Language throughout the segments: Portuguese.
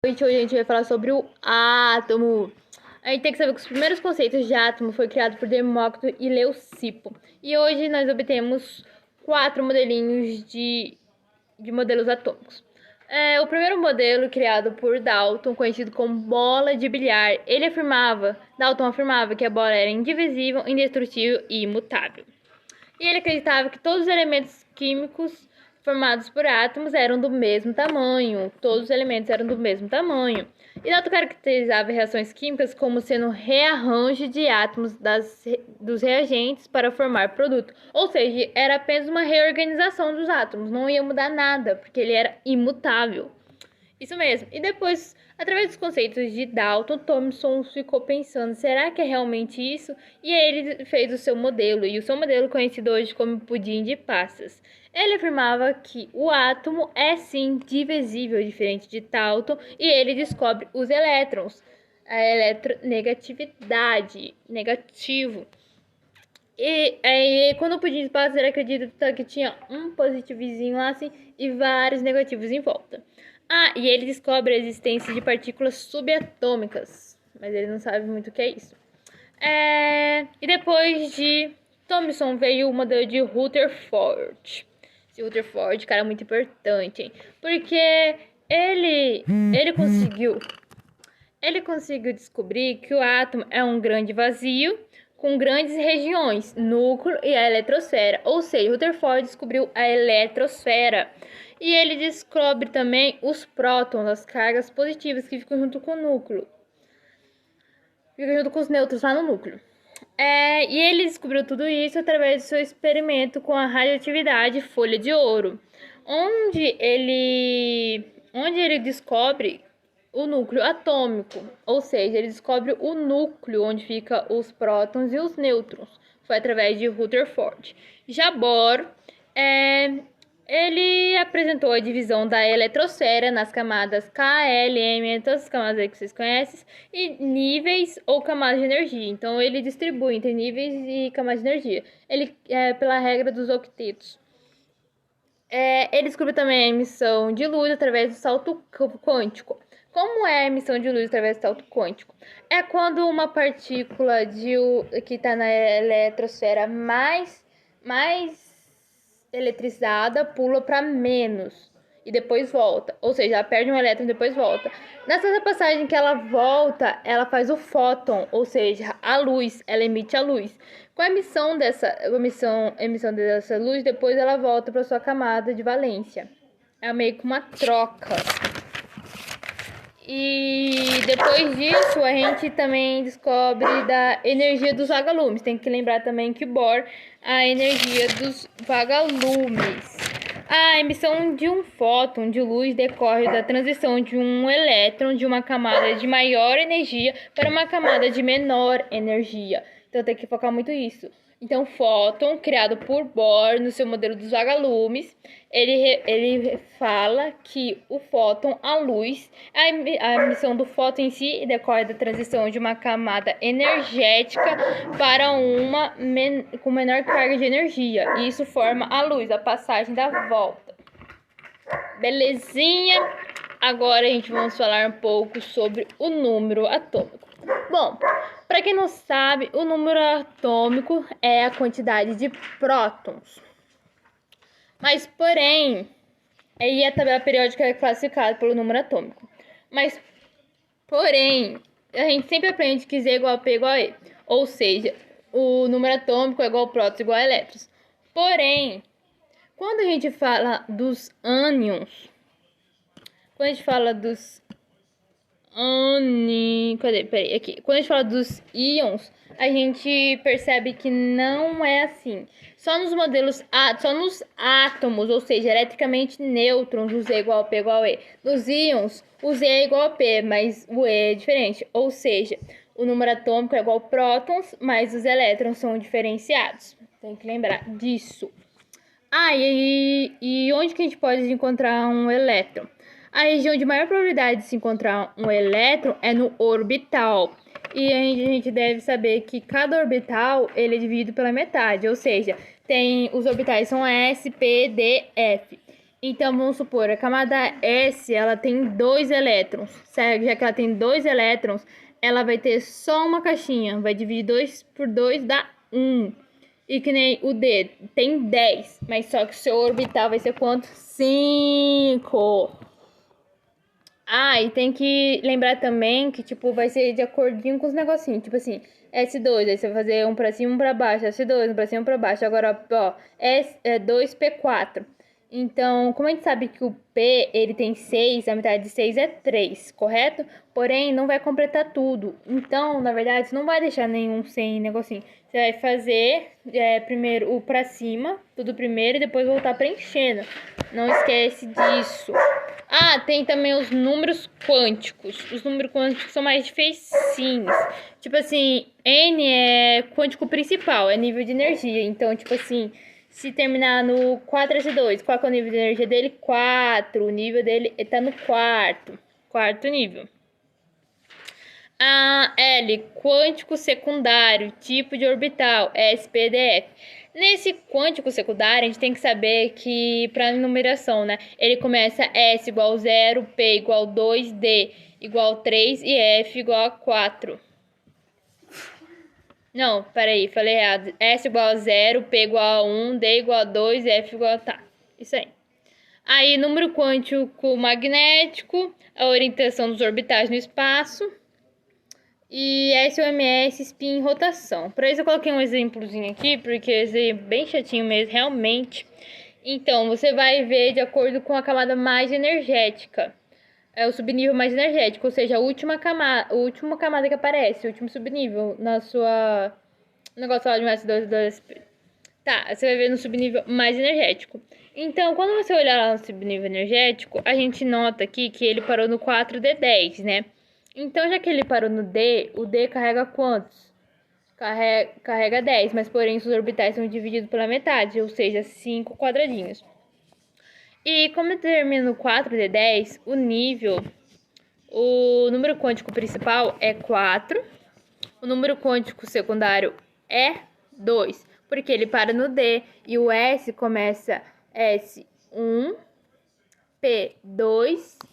Hoje a gente vai falar sobre o átomo. A gente tem que saber que os primeiros conceitos de átomo foi criado por Demócrito e Leucipo. E hoje nós obtemos 4 modelinhos de modelos atômicos. O primeiro modelo, criado por Dalton, conhecido como bola de bilhar, Dalton afirmava que a bola era indivisível, indestrutível e imutável. E ele acreditava que todos os elementos químicos formados por átomos eram do mesmo tamanho. Todos os elementos eram do mesmo tamanho. E Dalton caracterizava reações químicas como sendo rearranjo de átomos dos reagentes para formar produto. Ou seja, era apenas uma reorganização dos átomos. Não ia mudar nada, porque ele era imutável. Isso mesmo. E depois, através dos conceitos de Dalton, Thomson ficou pensando, será que é realmente isso? E aí ele fez o seu modelo, e o seu modelo conhecido hoje como pudim de passas. Ele afirmava que o átomo é sim divisível, diferente de Dalton, e ele descobre os elétrons, a eletronegatividade, negativo. E aí, quando o pudim de passas, ele acredita que tinha um positivozinho lá assim e vários negativos em volta. E ele descobre a existência de partículas subatômicas, mas ele não sabe muito o que é isso. E depois de Thomson veio o modelo de Rutherford. Esse Rutherford, cara, é muito importante, hein? Porque ele conseguiu descobrir que o átomo é um grande vazio com grandes regiões, núcleo e a eletrosfera. Ou seja, Rutherford descobriu a eletrosfera. E ele descobre também os prótons, as cargas positivas que ficam junto com o núcleo. Ficam junto com os nêutrons lá no núcleo. E ele descobriu tudo isso através do seu experimento com a radioatividade folha de ouro, onde ele descobre o núcleo atômico, ou seja, ele descobre o núcleo onde fica os prótons e os nêutrons. Foi através de Rutherford. Já Bohr, ele apresentou a divisão da eletrosfera nas camadas K, L, M, todas as camadas aí que vocês conhecem, e níveis ou camadas de energia. Então, ele distribui entre níveis e camadas de energia. Ele pela regra dos octetos. Ele descobriu também a emissão de luz através do salto quântico. Como é a emissão de luz através do salto quântico? É quando uma partícula que está na eletrosfera mais eletrizada pula para menos e depois volta. Ou seja, ela perde um elétron e depois volta. Nessa passagem que ela volta, ela faz o fóton, ou seja, a luz, ela emite a luz. Com a emissão dessa luz, depois ela volta para sua camada de valência. É meio que uma troca. E depois disso, a gente também descobre da energia dos vagalumes. Tem que lembrar também que Bohr, a energia dos vagalumes. A emissão de um fóton de luz decorre da transição de um elétron de uma camada de maior energia para uma camada de menor energia. Então tem que focar muito nisso. Então, fóton, criado por Bohr no seu modelo dos vagalumes, ele fala que o fóton, a luz, a emissão do fóton em si decorre da transição de uma camada energética para uma com menor carga de energia. E isso forma a luz, a passagem da volta. Belezinha? Agora a gente vai falar um pouco sobre o número atômico. Bom, para quem não sabe, o número atômico é a quantidade de prótons. Mas, porém, aí a tabela periódica é classificada pelo número atômico. Mas, porém, a gente sempre aprende que Z é igual a P igual a E. Ou seja, o número atômico é igual a prótons igual a elétrons. Porém, quando a gente fala dos ânions, quando a gente fala dos Quando a gente fala dos íons, a gente percebe que não é assim. Só nos átomos, ou seja, eletricamente nêutrons, o Z é igual a P igual a E. Nos íons, o Z é igual a P, mas o E é diferente. Ou seja, o número atômico é igual a prótons, mas os elétrons são diferenciados. Tem que lembrar disso. E onde que a gente pode encontrar um elétron? A região de maior probabilidade de se encontrar um elétron é no orbital. E a gente deve saber que cada orbital ele é dividido pela metade, ou seja, os orbitais são S, P, D, F. Então, vamos supor, a camada S, ela tem 2 elétrons, certo? Já que ela tem 2 elétrons, ela vai ter só uma caixinha. Vai dividir 2 por 2, dá 1. E que nem o D, tem 10, mas só que o seu orbital vai ser quanto? 5. Ah, e tem que lembrar também que, tipo, vai ser de acordinho com os negocinhos. Tipo assim, S2, aí você vai fazer um pra cima, um pra baixo. S2, um pra cima, um pra baixo. Agora, ó, S2P4. Então, como a gente sabe que o P, ele tem 6, a metade de 6 é 3, correto? Porém, não vai completar tudo. Então, na verdade, você não vai deixar nenhum sem negocinho. Você vai fazer primeiro o pra cima, tudo primeiro, e depois voltar preenchendo. Não esquece disso. Ah, tem também os números quânticos. Os números quânticos são mais dificinhos. Tipo assim, N é quântico principal, é nível de energia. Então, tipo assim, se terminar no 4s2, qual que é o nível de energia dele? 4. O nível dele tá no quarto nível. L, quântico secundário, tipo de orbital, SPDF. Nesse quântico secundário, a gente tem que saber que, para numeração, né? Ele começa S igual 0, P igual 2, D igual 3 e F igual a 4. Não, peraí, falei errado. S igual a 0, P igual a 1, D igual a 2, F igual a... Tá, isso aí. Aí, número quântico magnético, a orientação dos orbitais no espaço. E SOMS, spin, rotação. Para isso eu coloquei um exemplozinho aqui, porque esse é bem chatinho mesmo, realmente. Então, você vai ver de acordo com a camada mais energética. É o subnível mais energético, ou seja, a última camada que aparece, o último subnível na sua... negócio lá de mais 2. Tá, você vai ver no subnível mais energético. Então, quando você olhar lá no subnível energético, a gente nota aqui que ele parou no 4D10, né? Então, já que ele parou no D, o D carrega quantos? Carrega 10, mas porém seus orbitais são divididos pela metade, ou seja, 5 quadradinhos. E como termina no 4D10, o número quântico principal é 4, o número quântico secundário é 2, porque ele para no D, e o S começa S1, P2...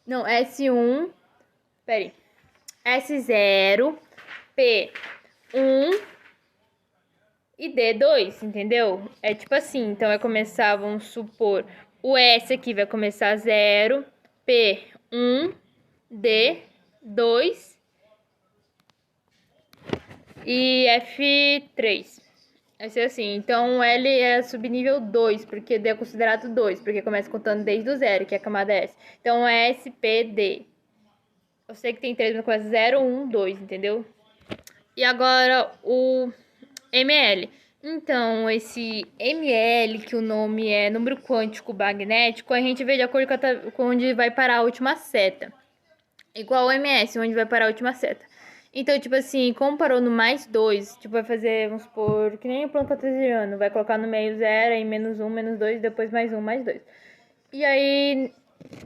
Não, S1, peraí, S0, P1 e D2, entendeu? É tipo assim, então vai começar, vamos supor, o S aqui vai começar 0, P1, D2 e F3. Vai ser assim, então L é subnível 2, porque D é considerado 2, porque começa contando desde o 0, que é a camada S. Então é SPD. Eu sei que tem 3, mas começa 0, 1, 2, entendeu? E agora o ml. Então, esse ml, que o nome é número quântico magnético, a gente vê de acordo com onde vai parar a última seta. Igual o ms, onde vai parar a última seta. Então, tipo assim, como parou no mais 2, tipo, vai fazer, vamos supor, que nem o plano cartesiano, vai colocar no meio 0, aí menos 1, menos 2, depois mais 1, mais 2. E aí,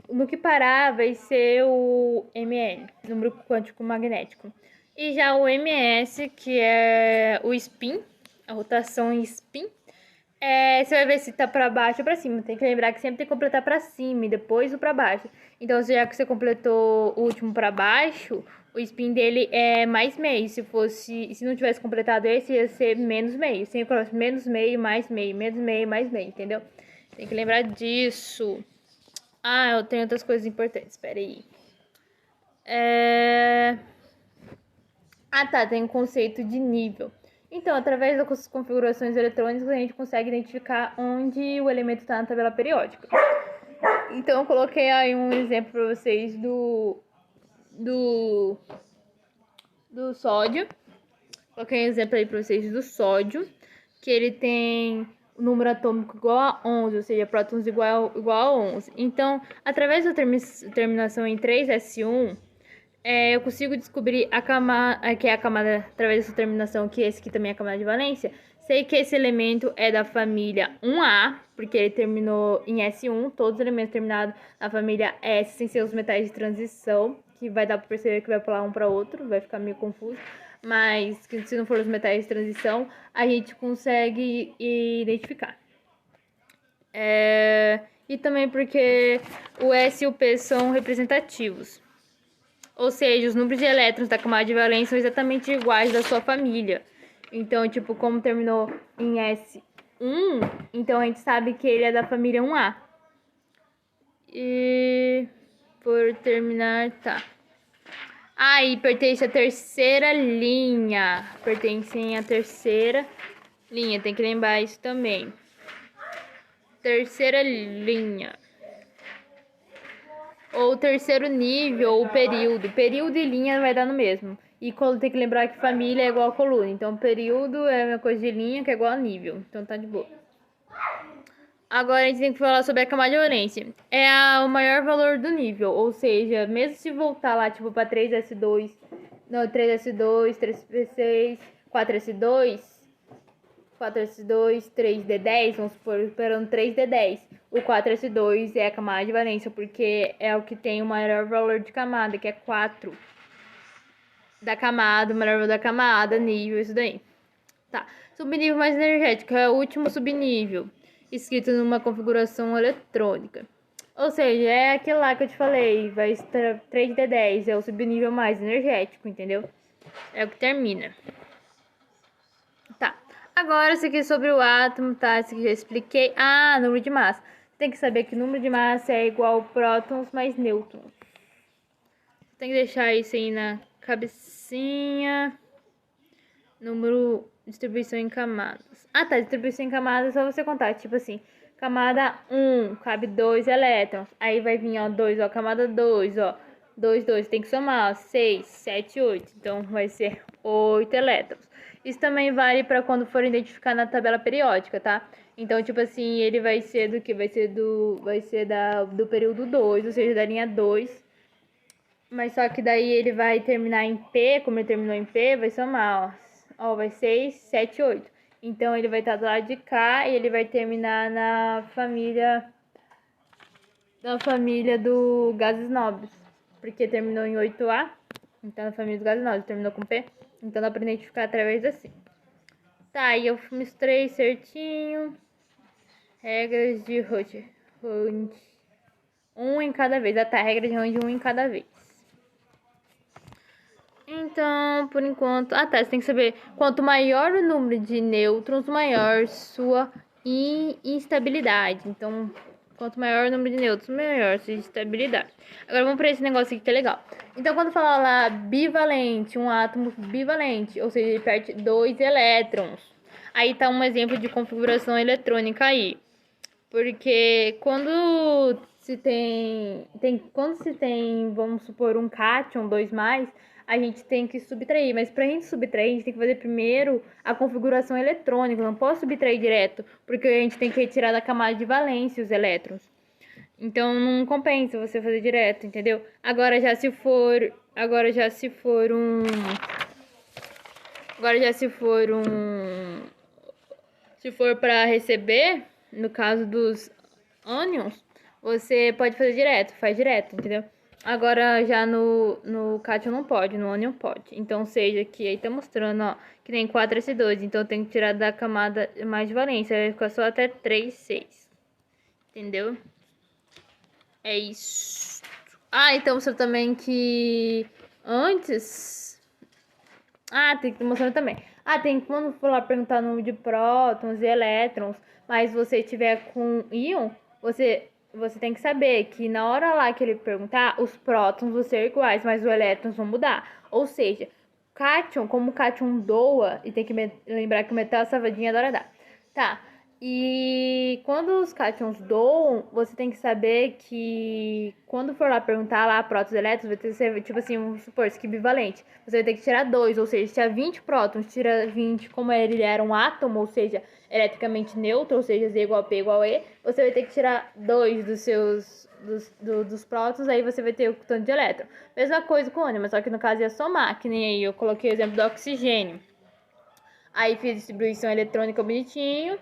no que parar, vai ser o ml, número quântico magnético. E já o ms, que é o spin, a rotação em spin, você vai ver se tá pra baixo ou pra cima. Tem que lembrar que sempre tem que completar pra cima e depois o pra baixo. Então, já que você completou o último pra baixo, o spin dele é mais meio. Se não tivesse completado esse, ia ser menos meio. Sempre coloca menos meio, mais meio, menos meio, mais meio, entendeu? Tem que lembrar disso. Ah, eu tenho outras coisas importantes, espera aí. Ah, tá, tem um conceito de nível. Então, através das configurações eletrônicas, a gente consegue identificar onde o elemento está na tabela periódica. Então, eu coloquei aí um exemplo para vocês do sódio. Coloquei um exemplo aí para vocês do sódio, que ele tem o número atômico igual a 11, ou seja, prótons igual a 11. Então, através da terminação em 3s1, eu consigo descobrir a camada, que é a camada, através dessa terminação, que esse aqui também é a camada de valência. Sei que esse elemento é da família 1A, porque ele terminou em S1, todos os elementos terminados na família S, sem ser os metais de transição, que vai dar para perceber que vai pular um para outro, vai ficar meio confuso. Mas se não for os metais de transição, a gente consegue identificar. E também porque o S e o P são representativos. Ou seja, os números de elétrons da camada de valência são exatamente iguais da sua família. Então, tipo, como terminou em S1, então a gente sabe que ele é da família 1A. E por terminar, tá. E pertence à terceira linha. Pertencem à terceira linha. Tem que lembrar isso também. Terceira linha. Ou terceiro nível, ou período. Período e linha vai dar no mesmo. E tem que lembrar que família é igual a coluna. Então, período é uma coisa de linha que é igual a nível. Então, tá de boa. Agora, a gente tem que falar sobre a camada de valência. O maior valor do nível. Ou seja, mesmo se voltar lá, tipo, pra 3S2... Não, 3S2, 3P6, 4S2... 4S2, 3D10, vamos supor, esperando 3D10. O 4S2 é a camada de valência, porque é o que tem o maior valor de camada, que é 4 da camada, o maior valor da camada, nível, isso daí. Tá, subnível mais energético é o último subnível, escrito numa configuração eletrônica. Ou seja, é aquele lá que eu te falei, vai estar 3D10, é o subnível mais energético, entendeu? É o que termina. Tá. Agora, isso aqui é sobre o átomo, tá? Isso aqui já expliquei. Número de massa. Tem que saber que o número de massa é igual a prótons mais nêutrons. Tem que deixar isso aí na cabecinha. Número, distribuição em camadas. Tá. Distribuição em camadas é só você contar. Tipo assim, camada 1, cabe 2 elétrons. Aí vai vir, ó, 2, ó, camada 2, ó. 2, 2, tem que somar, ó, 6, 7, 8. Então, vai ser 8 elétrons. Isso também vale para quando for identificar na tabela periódica, tá? Então, tipo assim, ele vai ser do que? Vai ser do período 2, ou seja, da linha 2. Mas só que daí ele vai terminar em P, como ele terminou em P, vai somar, ó. Ó, vai 6, 7, 8. Então, ele vai estar do lado de cá e ele vai terminar na família do gases nobres. Porque terminou em 8A. Então, na família dos gases nobres, terminou com P. Então, dá pra identificar através assim. Tá, e eu misturei certinho. Regras de Roth. Um em cada vez. Tá, regra de Roth, um em cada vez. Então, por enquanto... tá, você tem que saber. Quanto maior o número de nêutrons, maior sua instabilidade. Então, quanto maior o número de nêutrons, maior sua instabilidade. Agora, vamos para esse negócio aqui que é legal. Então, quando falar lá bivalente, um átomo bivalente, ou seja, ele perde 2 elétrons. Aí tá um exemplo de configuração eletrônica aí. Porque quando se tem, vamos supor, um cátion 2+, a gente tem que subtrair. Mas pra gente subtrair, a gente tem que fazer primeiro a configuração eletrônica. Não posso subtrair direto, porque a gente tem que retirar da camada de valência os elétrons. Então não compensa você fazer direto, entendeu? Agora já se for para receber, no caso dos ânions, você pode fazer direto, faz direto, entendeu? Agora já no cátion não pode, no ânion pode. Então seja que aí tá mostrando, ó, que tem 4S2, então tem que tirar da camada mais de valência, vai ficar só até 3, 6. Entendeu? É isso. Então mostra também que antes... tem que mostrar também. Tem que, quando for lá perguntar o número de prótons e elétrons, mas você tiver com íon, você tem que saber que na hora lá que ele perguntar, os prótons vão ser iguais, mas os elétrons vão mudar. Ou seja, cátion, como o cátion doa, e tem que lembrar que o metal salvadinho adora dar. Tá. E quando os cátions doam, você tem que saber que quando for lá perguntar lá prótons e elétrons, vai ter que ser, tipo assim, vamos supor, isso aqui é bivalente. Você vai ter que tirar 2, ou seja, se tinha 20 prótons, tira 20, como ele era um átomo, ou seja, eletricamente neutro, ou seja, Z igual a P igual a E, você vai ter que tirar 2 dos prótons, aí você vai ter o tanto de elétron. Mesma coisa com o ânion, mas só que no caso ia somar, que nem aí eu coloquei o exemplo do oxigênio. Aí fiz distribuição eletrônica bonitinho.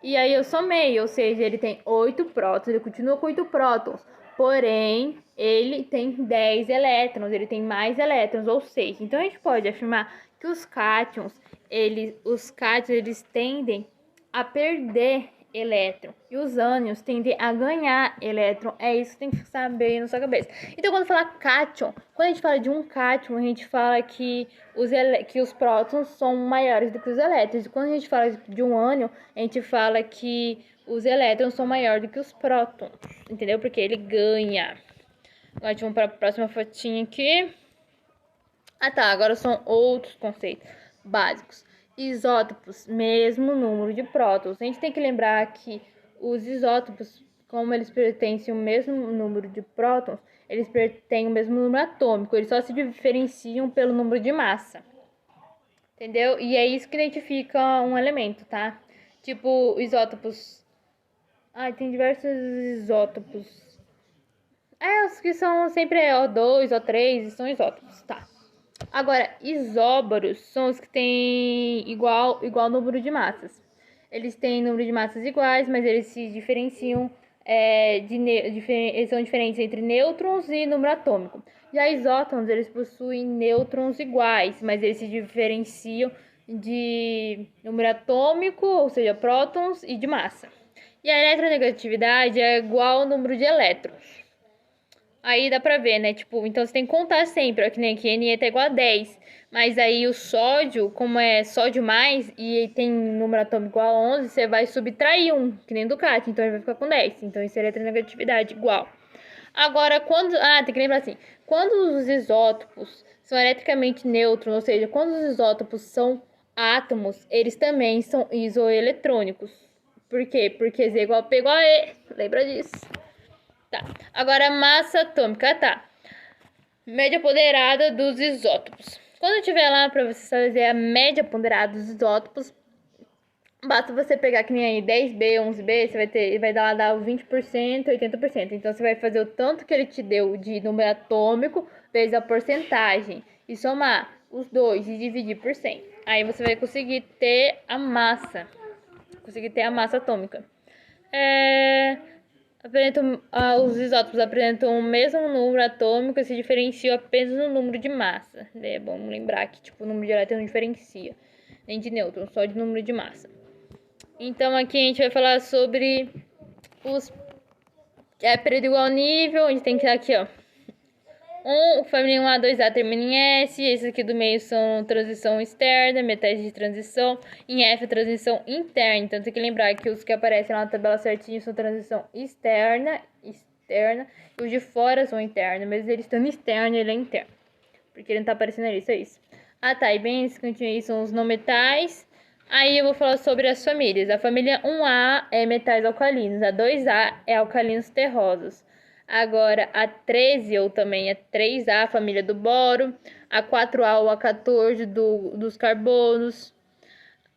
E aí eu somei, ou seja, ele tem 8 prótons, ele continua com 8 prótons. Porém, ele tem 10 elétrons, ele tem mais elétrons, ou seja, então a gente pode afirmar que os cátions, eles tendem a perder elétron. E os ânions tendem a ganhar elétron. É isso que tem que saber na sua cabeça. Então, quando fala cátion, quando a gente fala de um cátion, a gente fala que os prótons são maiores do que os elétrons. E quando a gente fala de um ânion, a gente fala que os elétrons são maiores do que os prótons. Entendeu? Porque ele ganha. Agora vamos para a próxima fotinha aqui. Ah, tá. Agora são outros conceitos básicos. Isótopos, mesmo número de prótons. A gente tem que lembrar que os isótopos, como eles pertencem ao mesmo número de prótons, eles têm o mesmo número atômico. Eles só se diferenciam pelo número de massa. Entendeu? E é isso que identifica um elemento, tá? Tipo, isótopos. Ah, tem diversos isótopos. Os que são sempre O2, O3, são isótopos, tá? Agora, isóbaros são os que têm igual número de massas. Eles têm número de massas iguais, mas eles se diferenciam, eles são diferentes entre nêutrons e número atômico. Já isótons, eles possuem nêutrons iguais, mas eles se diferenciam de número atômico, ou seja, prótons, e de massa. E a eletronegatividade é igual ao número de elétrons. Aí dá pra ver, né? Tipo, então você tem que contar sempre, ó, que nem aqui, Ne tá igual a 10. Mas aí o sódio, como é sódio mais e tem número atômico igual a 11, você vai subtrair 1, que nem do cátion, então ele vai ficar com 10. Então isso é eletronegatividade igual. Agora, tem que lembrar assim, quando os isótopos são eletricamente nêutrons, ou seja, quando os isótopos são átomos, eles também são isoeletrônicos. Por quê? Porque Z igual a P igual a E. Lembra disso? Tá. Agora, massa atômica, tá. Média ponderada dos isótopos. Quando tiver lá pra você fazer a média ponderada dos isótopos, basta você pegar que nem aí 10B, 11B, vai dar 20%, 80%. Então, você vai fazer o tanto que ele te deu de número atômico vezes a porcentagem e somar os dois e dividir por 100. Aí você vai conseguir ter a massa. Atômica. Os isótopos apresentam o mesmo número atômico e se diferenciam apenas no número de massa. É bom lembrar que tipo, o número de elétrons não diferencia, nem de nêutrons, só de número de massa. Então aqui a gente vai falar sobre os período igual nível, a gente tem que dar aqui, ó. Família 1A, 2A termina em S. Esses aqui do meio são transição externa, metais de transição. Em F, transição interna. Então tem que lembrar que os que aparecem lá na tabela certinho são transição externa. E os de fora são internos. Mas ele estando externo, ele é interno. Porque ele não tá aparecendo ali, só isso. E bem, esse cantinho aí são os não metais. Aí eu vou falar sobre as famílias. A família 1A é metais alcalinos. A 2A é alcalinos terrosos. Agora, a 13, ou também a 3A, a família do boro. A 4A ou a 14 dos carbonos.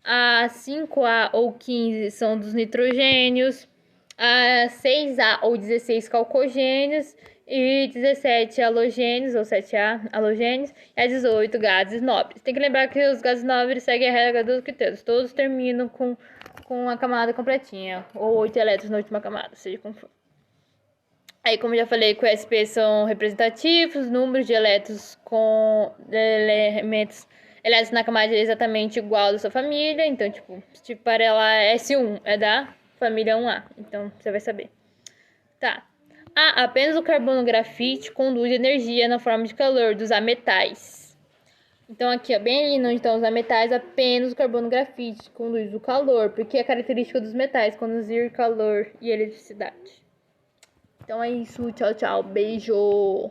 A 5A ou 15 são dos nitrogênios. A 6A ou 16 calcogênios. E 17 halogênios, ou 7A halogênios. E a 18 gases nobres. Tem que lembrar que os gases nobres seguem a regra dos critérios. Todos terminam com a camada completinha. Ou 8 elétrons na última camada, seja como for. Aí, como já falei, que o SP são representativos, números de elétrons com elementos na camada é exatamente igual da sua família. Então, tipo para ela S1 é da família 1A. Então, você vai saber. Tá. Apenas o carbono grafite conduz energia na forma de calor dos ametais. Então, aqui, ó, bem ali onde estão os ametais, apenas o carbono grafite conduz o calor, porque é característica dos metais conduzir calor e eletricidade. Então é isso, tchau, tchau, beijo!